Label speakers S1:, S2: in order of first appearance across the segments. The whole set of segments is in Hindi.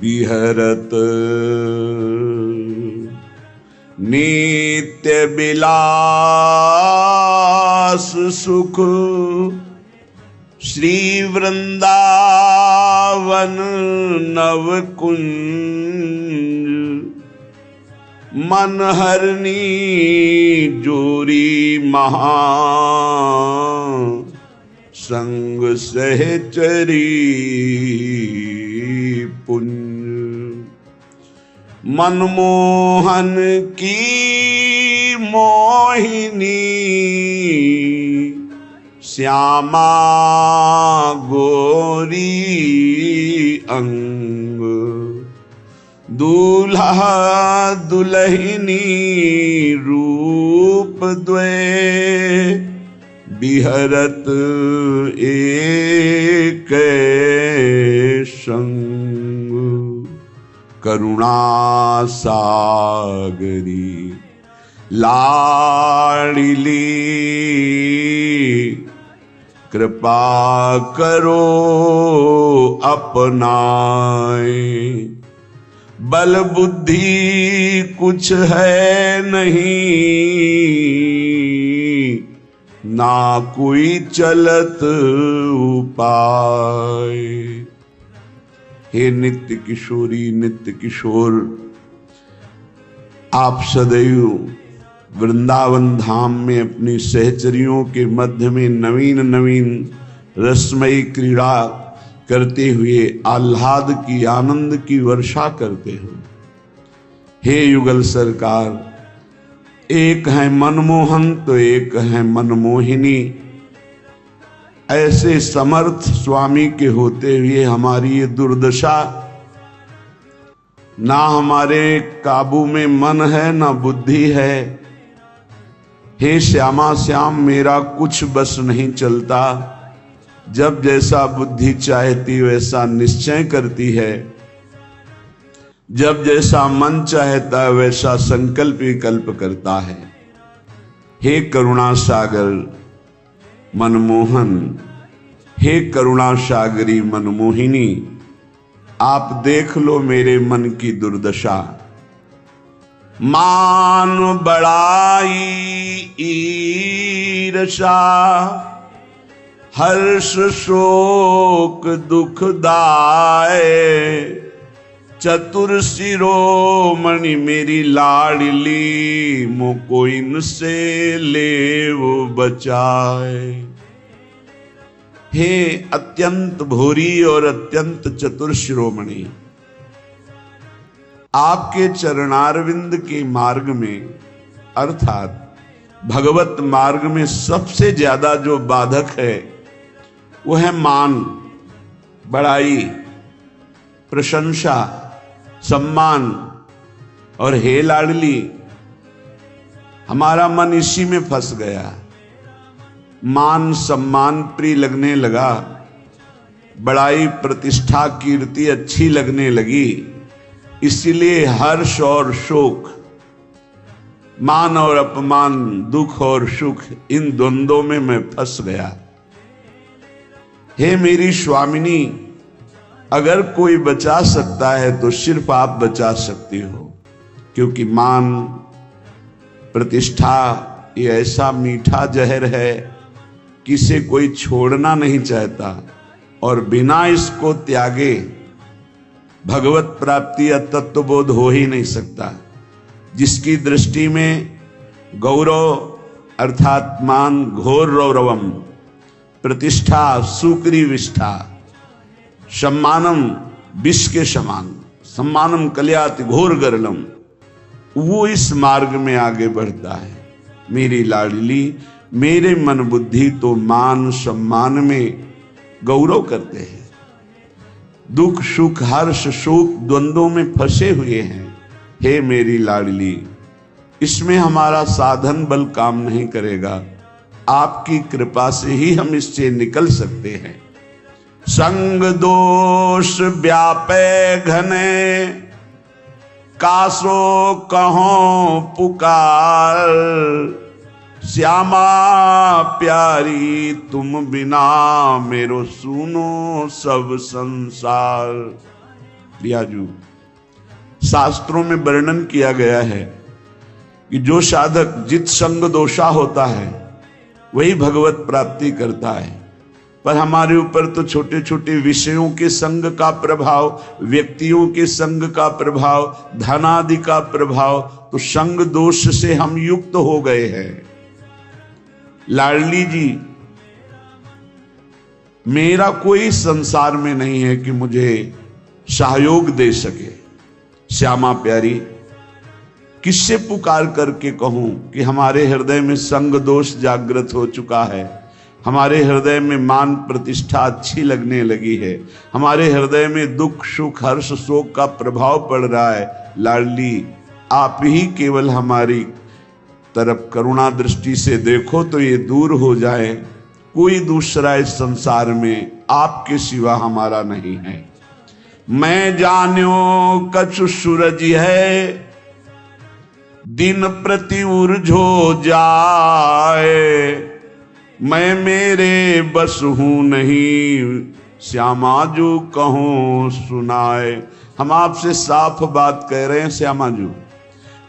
S1: विहरत नित्य विलास सुख श्री वृंदावन नव कुंज मन हरनी जोरी महा संग सहचरी पुंज मनमोहन की मोहिनी श्यामा गोरी अंग दूल्हा दुल्हनी रूप द्वय बिहरत एक संग करुणा सागरी लाडली कृपा करो अपनाए बल बुद्धि कुछ है नहीं ना कोई चलत उपाय। हे नित्य किशोरी नित्य किशोर, आप सदैव वृंदावन धाम में अपनी सहचरियों के मध्य में नवीन नवीन रसमयी क्रीड़ा करते हुए आह्लाद की आनंद की वर्षा करते हो। हे युगल सरकार, एक है मनमोहन तो एक है मनमोहिनी। ऐसे समर्थ स्वामी के होते हुए हमारी ये दुर्दशा, ना हमारे काबू में मन है ना बुद्धि है। हे श्यामा श्याम, मेरा कुछ बस नहीं चलता। जब जैसा बुद्धि चाहती वैसा निश्चय करती है, जब जैसा मन चाहता वैसा संकल्प विकल्प करता है। हे करुणा सागर मनमोहन, हे करुणा सागरी मनमोहिनी, आप देख लो मेरे मन की दुर्दशा। मान बड़ाई ईर्षा हर्ष शोक दुखदाय, चतुर शिरोमणि मेरी लाडली, मुको इनसे ले वो बचाए। हे अत्यंत भोरी और अत्यंत चतुर शिरोमणि, आपके चरणारविंद के मार्ग में अर्थात भगवत मार्ग में सबसे ज्यादा जो बाधक है वो है मान, बड़ाई, प्रशंसा, सम्मान। और हे लाडली, हमारा मन इसी में फंस गया। मान सम्मान प्रिय लगने लगा, बड़ाई प्रतिष्ठा कीर्ति अच्छी लगने लगी, इसीलिए हर्ष और शोक, मान और अपमान, दुख और सुख, इन द्वंद्वों में मैं फंस गया। हे मेरी स्वामिनी, अगर कोई बचा सकता है तो सिर्फ आप बचा सकती हो, क्योंकि मान प्रतिष्ठा ये ऐसा मीठा जहर है कि इसे कोई छोड़ना नहीं चाहता, और बिना इसको त्यागे भगवत प्राप्ति या तत्वबोध हो ही नहीं सकता। जिसकी दृष्टि में गौरव अर्थात मान घोर रौरवम, प्रतिष्ठा सुक्री विष्ठा, सम्मानम विष के समान, सम्मानम कल्याति घोर गरलम, वो इस मार्ग में आगे बढ़ता है। मेरी लाडली, मेरे मन बुद्धि तो मान सम्मान में गौरव करते हैं, दुख सुख हर्ष शोक द्वंद्वों में फंसे हुए हैं। हे मेरी लाडली, इसमें हमारा साधन बल काम नहीं करेगा, आपकी कृपा से ही हम इससे निकल सकते हैं। संग दोष व्यापे घने, कासो कहो पुकार, श्यामा प्यारी तुम बिना मेरो सुनो सब संसार। प्रियाजू, शास्त्रों में वर्णन किया गया है कि जो साधक जित संग दोषा होता है वही भगवत प्राप्ति करता है। पर हमारे ऊपर तो छोटे छोटे विषयों के संग का प्रभाव, व्यक्तियों के संग का प्रभाव, धनादि का प्रभाव, तो संग दोष से हम युक्त हो गए हैं। लाडली जी, मेरा कोई संसार में नहीं है कि मुझे सहयोग दे सके। श्यामा प्यारी, किससे पुकार करके कहूं कि हमारे हृदय में संग दोष जागृत हो चुका है, हमारे हृदय में मान प्रतिष्ठा अच्छी लगने लगी है, हमारे हृदय में दुख सुख हर्ष शोक का प्रभाव पड़ रहा है। लाडली, आप ही केवल हमारी तरफ करुणा दृष्टि से देखो तो ये दूर हो जाए। कोई दूसरा इस संसार में आपके सिवा हमारा नहीं है। मैं जान्यो कछु सूरज है, दिन प्रति उर्झो जाए, मैं मेरे बस हूं नहीं, श्यामाजू कहूं सुनाए। हम आपसे साफ बात कह रहे हैं श्यामाजू।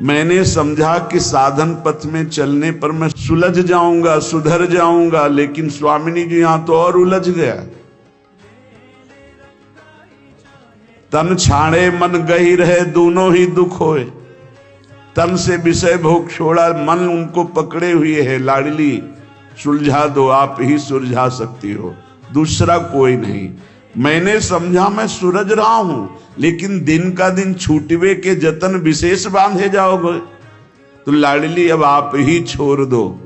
S1: मैंने समझा कि साधन पथ में चलने पर मैं सुलझ जाऊंगा, सुधर जाऊंगा, लेकिन स्वामिनी जी यहां तो और उलझ गया। तन छाड़े मन गही रहे, दोनों ही दुख होए। तन से विषय भोग छोड़ा, मन उनको पकड़े हुए है। लाडली, सुलझा दो, आप ही सुलझा सकती हो, दूसरा कोई नहीं। मैंने समझा मैं सूरज रहा हूं, लेकिन दिन का दिन छूटवे के जतन विशेष बांधे जाओगे। तो लाडली, अब आप ही छोड़ दो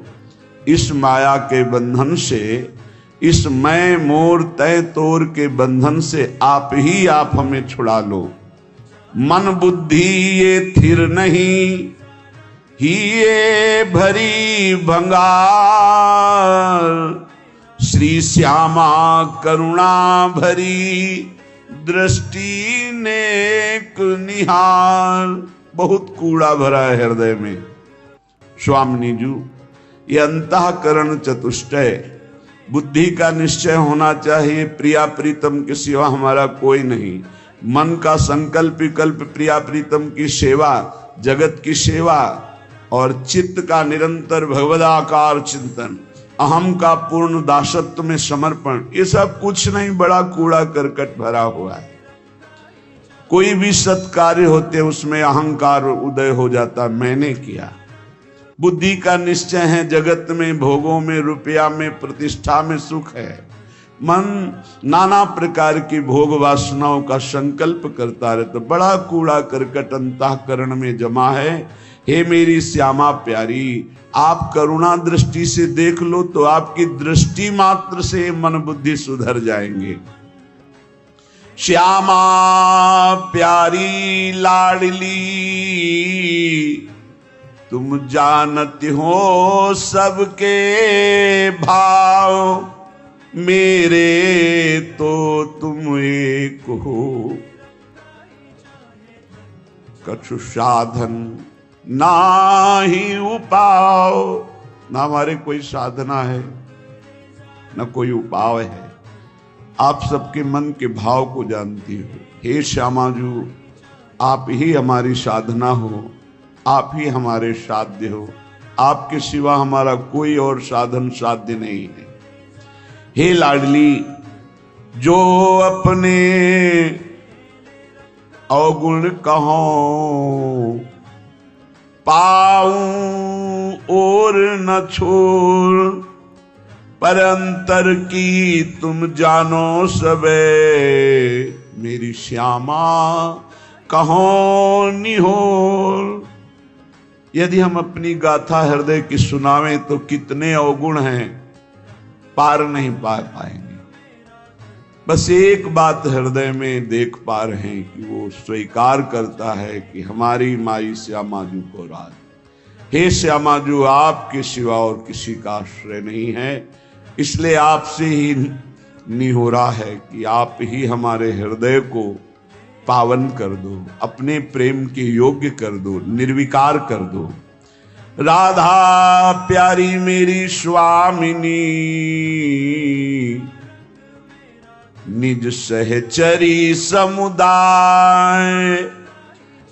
S1: इस माया के बंधन से, इस मैं मोर तय तोर के बंधन से आप हमें छुड़ा लो। मन बुद्धि ये थिर नहीं, ही ये भरी भंगार, श्री श्यामा करुणा भरी, दृष्टि नेक निहार। बहुत कूड़ा भरा है हृदय में स्वामिनी जी। ये अंतःकरण चतुष्टय, बुद्धि का निश्चय होना चाहिए, प्रिया प्रीतम के सिवा हमारा कोई नहीं। मन का संकल्प विकल्प प्रिया प्रीतम की सेवा, जगत की सेवा, और चित्त का निरंतर भगवदाकार चिंतन, अहम का पूर्ण दासत्व में समर्पण, ये सब कुछ नहीं, बड़ा कूड़ा करकट भरा हुआ है। कोई भी सत्कार्य होते उसमें अहंकार उदय हो जाता, मैंने किया। बुद्धि का निश्चय है, जगत में भोगों में, रुपया में, प्रतिष्ठा में सुख है। मन नाना प्रकार की भोग वासनाओं का संकल्प करता रहता, बड़ा कूड़ा करकट अंतःकरण में जमा है। हे मेरी श्यामा प्यारी, आप करुणा दृष्टि से देख लो तो आपकी दृष्टि मात्र से मन बुद्धि सुधर जाएंगे। श्यामा प्यारी लाडली, तुम जानती हो सबके भाव, मेरे तो तुम एक हो। कछु साधन ना ही उपाय, ना हमारे कोई साधना है ना कोई उपाय है। आप सबके मन के भाव को जानती हो। हे श्यामाजू, आप ही हमारी साधना हो, आप ही हमारे साध्य हो, आपके सिवा हमारा कोई और साधन साध्य नहीं है। हे लाडली, जो अपने अवगुण कहो पाऊं और न छोड़, पर अंतर की तुम जानो सबे, मेरी श्यामा कहो निहोर। यदि हम अपनी गाथा हृदय की सुनावें तो कितने अवगुण हैं, पार नहीं पा पाएंगे। बस एक बात हृदय में देख पा रहे हैं कि वो स्वीकार करता है कि हमारी माई श्यामाजू को राज। हे श्यामाजू, आपके सिवा और किसी का आश्रय नहीं है, इसलिए आपसे ही निहोरा है कि आप ही हमारे हृदय को पावन कर दो, अपने प्रेम के योग्य कर दो, निर्विकार कर दो। राधा प्यारी मेरी स्वामिनी, निज सहचरी समुदाय,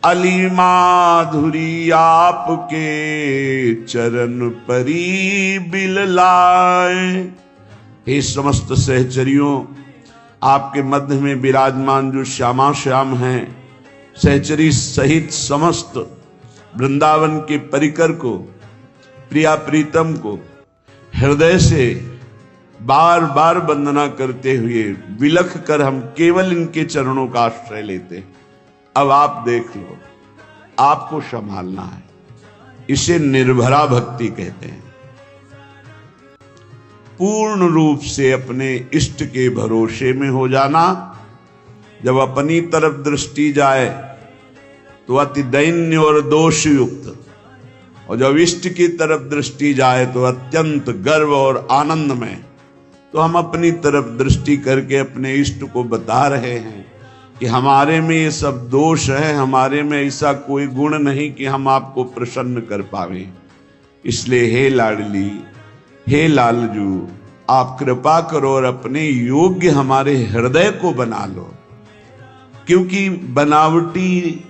S1: अली माधुरी आपके चरण परी बिललाए। हे समस्त सहचरियों, आपके मध्य में विराजमान जो श्यामा श्याम हैं, सहचरी सहित समस्त वृंदावन के परिकर को, प्रिया प्रीतम को हृदय से बार बार वंदना करते हुए विलख कर हम केवल इनके चरणों का आश्रय लेते हैं। अब आप देख लो, आपको संभालना है। इसे निर्भरा भक्ति कहते हैं। पूर्ण रूप से अपने इष्ट के भरोसे में हो जाना। जब अपनी तरफ दृष्टि जाए तो अति दैन्य और दोषयुक्त, और जब इष्ट की तरफ दृष्टि जाए तो अत्यंत गर्व और आनंद में। तो हम अपनी तरफ दृष्टि करके अपने इष्ट को बता रहे हैं कि हमारे में ये सब दोष है, हमारे में ऐसा कोई गुण नहीं कि हम आपको प्रसन्न कर पावे। इसलिए हे लाडली, हे लालजू, आप कृपा करो और अपने योग्य हमारे हृदय को बना लो, क्योंकि बनावटी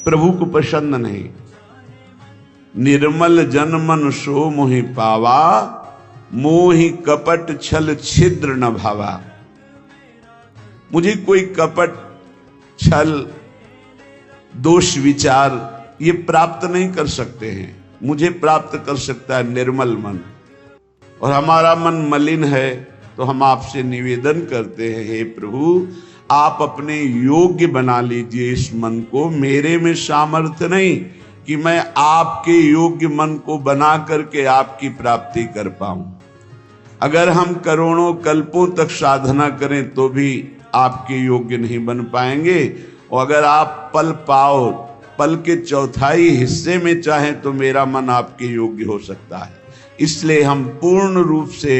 S1: प्रभु को पसंद नहीं। निर्मल जन मन सो मोहि पावा, मोहि कपट छल छिद्र न भावा। मुझे कोई कपट छल दोष विचार ये प्राप्त नहीं कर सकते हैं। मुझे प्राप्त कर सकता है निर्मल मन, और हमारा मन मलिन है। तो हम आपसे निवेदन करते हैं, हे प्रभु, आप अपने योग्य बना लीजिए इस मन को। मेरे में सामर्थ्य नहीं कि मैं आपके योग्य मन को बना करके आपकी प्राप्ति कर पाऊं। अगर हम करोड़ों कल्पों तक साधना करें तो भी आपके योग्य नहीं बन पाएंगे। और अगर आप पल पाओ, पल के चौथाई हिस्से में चाहें तो मेरा मन आपके योग्य हो सकता है। इसलिए हम पूर्ण रूप से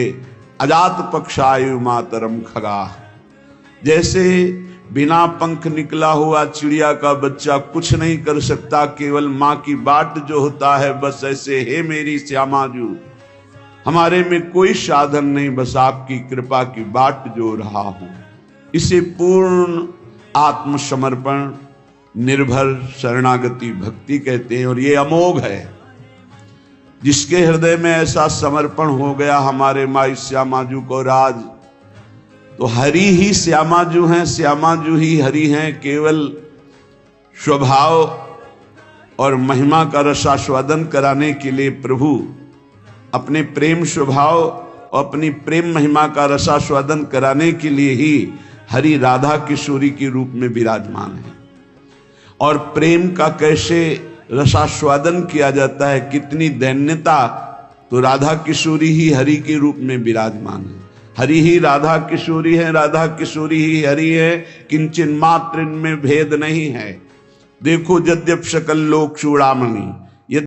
S1: अजात पक्षायु मातरम खगा, जैसे बिना पंख निकला हुआ चिड़िया का बच्चा कुछ नहीं कर सकता, केवल माँ की बाट जो होता है, बस ऐसे हे मेरी श्यामाजू, हमारे में कोई साधन नहीं, बस आपकी कृपा की बाट जो रहा हूं। इसे पूर्ण आत्मसमर्पण, निर्भर शरणागति भक्ति कहते हैं। और ये अमोघ है। जिसके हृदय में ऐसा समर्पण हो गया हमारे माई श्यामाजू को राज, तो हरि ही श्यामाजू हैं, श्यामाजू ही हरि हैं। केवल स्वभाव और महिमा का रसास्वादन कराने के लिए प्रभु अपने प्रेम स्वभाव और अपनी प्रेम महिमा का रसास्वादन कराने के लिए ही हरि राधा किशोरी के रूप में विराजमान है। और प्रेम का कैसे रसास्वादन किया जाता है, कितनी दैन्यता, तो राधा किशोरी ही हरि के रूप में विराजमान है। हरि ही राधा किशोरी है, राधा किशोरी ही हरि है, किंचन मात्र इनमें भेद नहीं है। देखो यद्यप सकल लोक चूड़ामणि,